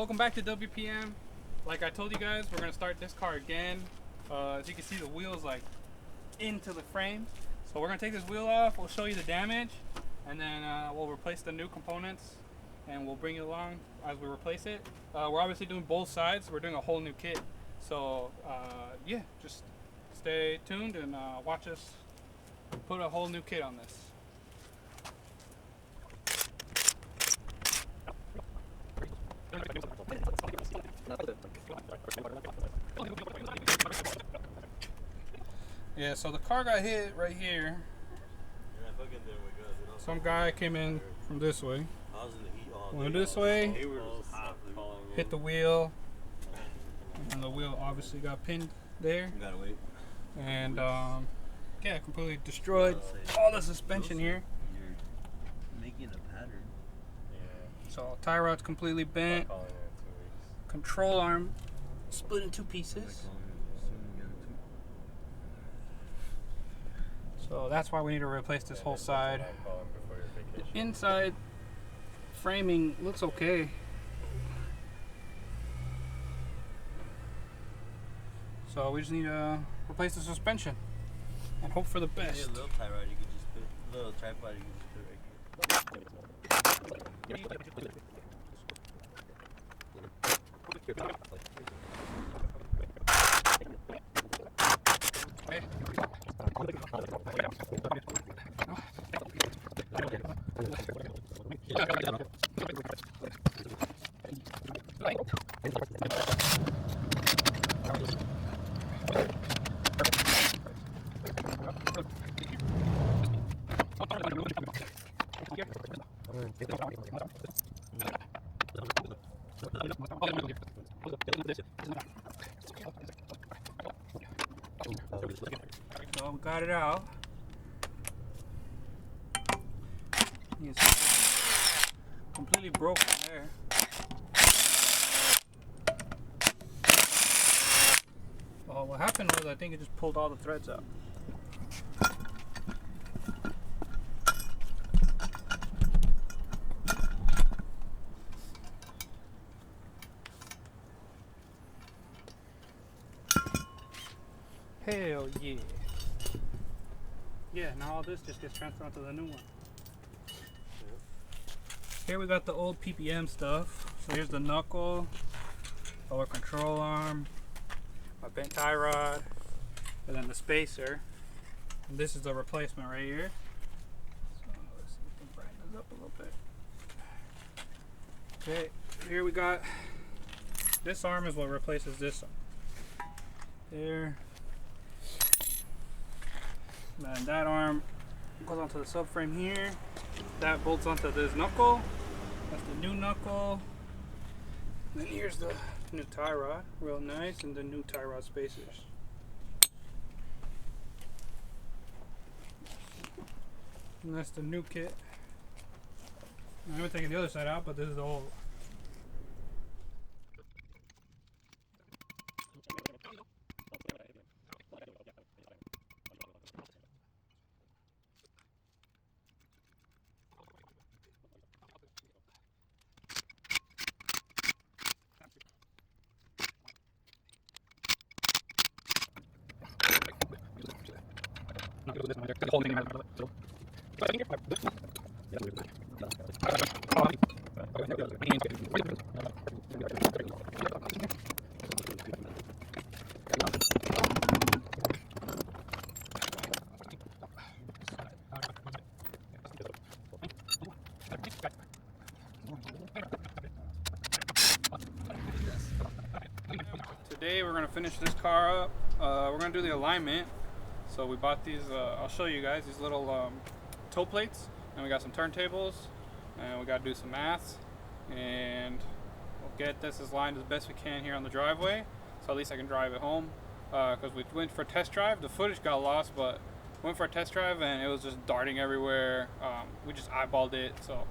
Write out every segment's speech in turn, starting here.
Welcome back to WPM. Like I told you guys, we're gonna start this car again. As you can see, the wheel's like into the frame. So we're gonna take this wheel off, we'll show you the damage, and then we'll replace the new components and we'll bring you along as we replace it. We're obviously doing both sides, we're doing a whole new kit. So yeah, just stay tuned and watch us put a whole new kit on this. Yeah, so the car got hit right here. Some guy came in from this way. Went this way, hit the wheel, and the wheel obviously got pinned there. And yeah, completely destroyed all the suspension here. Making a pattern. So tie rod's completely bent. Control arm split in two pieces. So that's why we need to replace this whole side. The inside framing looks okay. So we just need to replace the suspension and hope for the best. Yeah, a little tie rod you could just put, little tripod you could just put right here. So we got it out. It's completely broken there. Well, what happened was I think it just pulled all the threads out. Hell yeah. Yeah, now all this just gets transferred onto the new one. Here we got the old PPM stuff. So here's the knuckle, our control arm, my bent tie rod, and then the spacer. And this is the replacement right here. So let's see if we can brighten this up a little bit. Okay, here we got, this arm is what replaces this arm. There. And then that arm goes onto the subframe here. That bolts onto this knuckle. That's the new knuckle. And then here's the new tie rod, real nice, and the new tie rod spacers. And that's the new kit. I haven't taken the other side out, but this is the old. Today we're going to finish this car up. We're going to do the alignment. So we bought these, I'll show you guys, these little toe plates, and we got some turntables, and we got to do some maths, and we'll get this as lined as best we can here on the driveway, so at least I can drive it home, because we went for a test drive. The footage got lost, but we went for a test drive and it was just darting everywhere. We just eyeballed it, so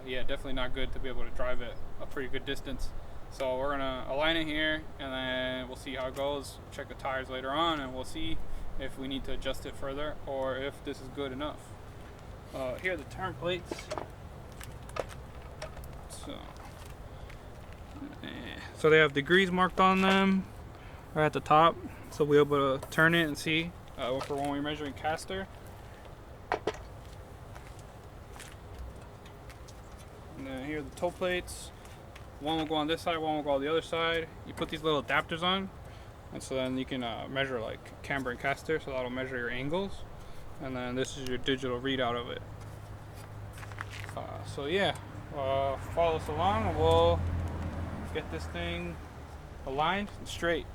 yeah, definitely not good to be able to drive it a pretty good distance. So we're gonna align it here, and then we'll see how it goes. Check the tires later on, and we'll see if we need to adjust it further or if this is good enough. Here are the turn plates. So So they have degrees marked on them right at the top, so we'll be able to turn it and see for when we're measuring caster. And then here are the toe plates. One will go on this side, one will go on the other side. You put these little adapters on, and so then you can measure like camber and caster, so that'll measure your angles. And then this is your digital readout of it. So yeah, follow us along and we'll get this thing aligned and straight.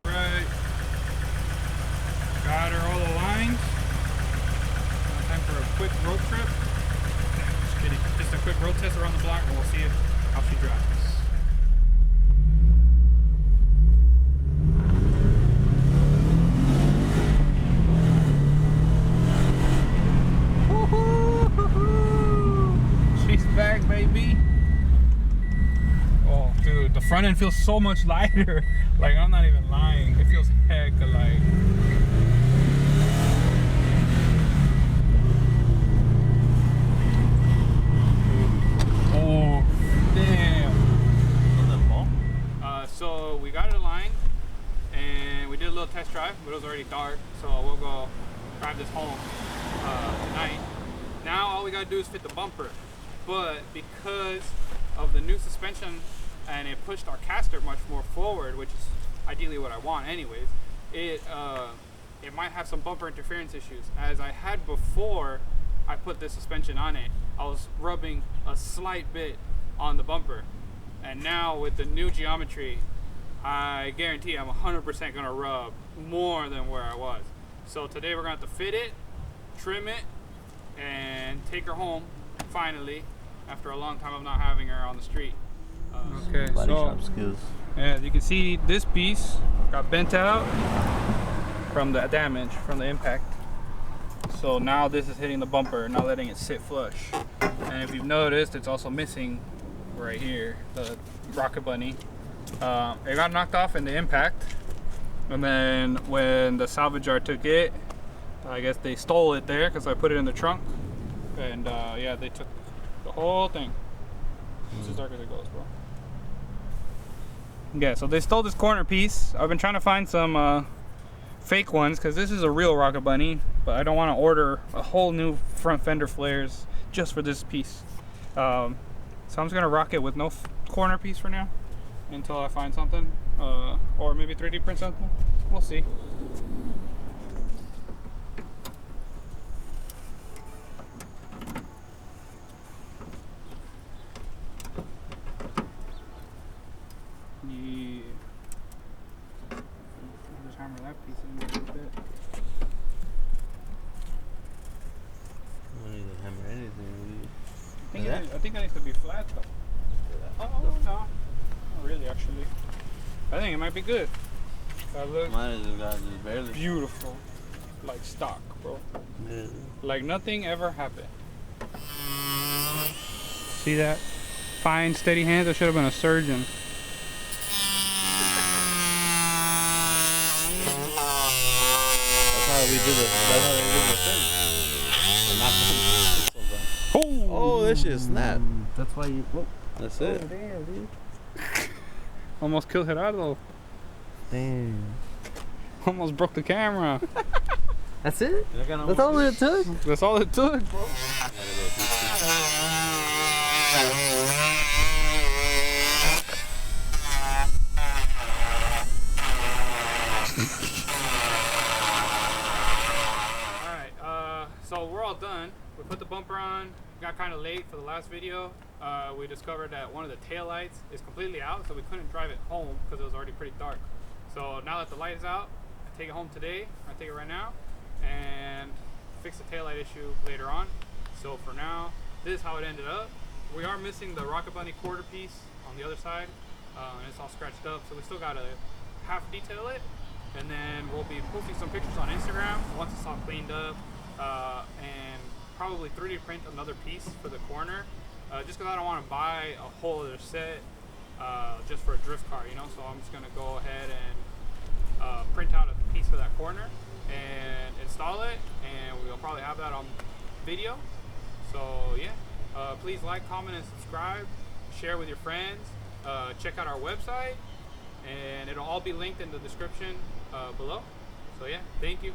Right, got her all aligned. Time for a quick road trip. Just kidding. Just a quick road test around the block and we'll see how she drives. She's back, baby. Oh, dude, the front end feels so much lighter. Like, I'm not even lying. It feels hecka light. Oh, damn. So we got it aligned and we did a little test drive, but it was already dark, so we'll go drive this home tonight. Now all we gotta do is fit the bumper, but because of the new suspension and it pushed our caster much more forward, which is ideally what I want anyways, it might have some bumper interference issues. As I had before I put this suspension on it, I was rubbing a slight bit on the bumper, and now with the new geometry, I guarantee I'm 100% gonna rub more than where I was. So today we're gonna have to fit it, trim it, and take her home finally after a long time of not having her on the street. Okay, Body so shop skills. as you can see, this piece got bent out from the damage from the impact. So now this is hitting the bumper, not letting it sit flush. And if you've noticed, it's also missing right here, the rocket bunny. It got knocked off in the impact, and then when the salvage yard took it, I guess they stole it there because I put it in the trunk, and yeah, they took the whole thing. It's as dark as it goes, bro. Yeah, so they stole this corner piece. I've been trying to find some fake ones because this is a real rocket bunny, but I don't want to order a whole new front fender flares just for this piece. So I'm just gonna rock it with no corner piece for now until I find something, or maybe 3D print something. We'll see. Yeah. I'll just hammer that piece in a little bit. I don't need to hammer anything. I think it needs to be flat though. Oh no, not really actually. I think it might be good. That looks Mine is just barely. beautiful, like stock, bro. Yeah. Like nothing ever happened. See that? Fine, steady hands. I should have been a surgeon. That's how we do the thing. Oh, that shit snapped. That's why you. Whoa. That's it. Damn, dude. Almost killed Gerardo. Damn. Almost broke the camera. That's it? That's all it took? That's all it took, bro. So we're all done. We put the bumper on. Got kind of late for the last video. We discovered that one of the tail lights is completely out, so we couldn't drive it home because it was already pretty dark. So now that the light is out, I take it home today. I take it right now and fix the tail light issue later on. So for now, this is how it ended up. We are missing the Rocket Bunny quarter piece on the other side, and it's all scratched up. So we still gotta half detail it, and then we'll be posting some pictures on Instagram once it's all cleaned up, and probably 3D print another piece for the corner, just because I don't want to buy a whole other set just for a drift car, you know. So I'm just gonna go ahead and print out a piece for that corner and install it, and we'll probably have that on video. So yeah, please like, comment, and subscribe. Share with your friends. Check out our website, and it'll all be linked in the description below. So yeah, thank you.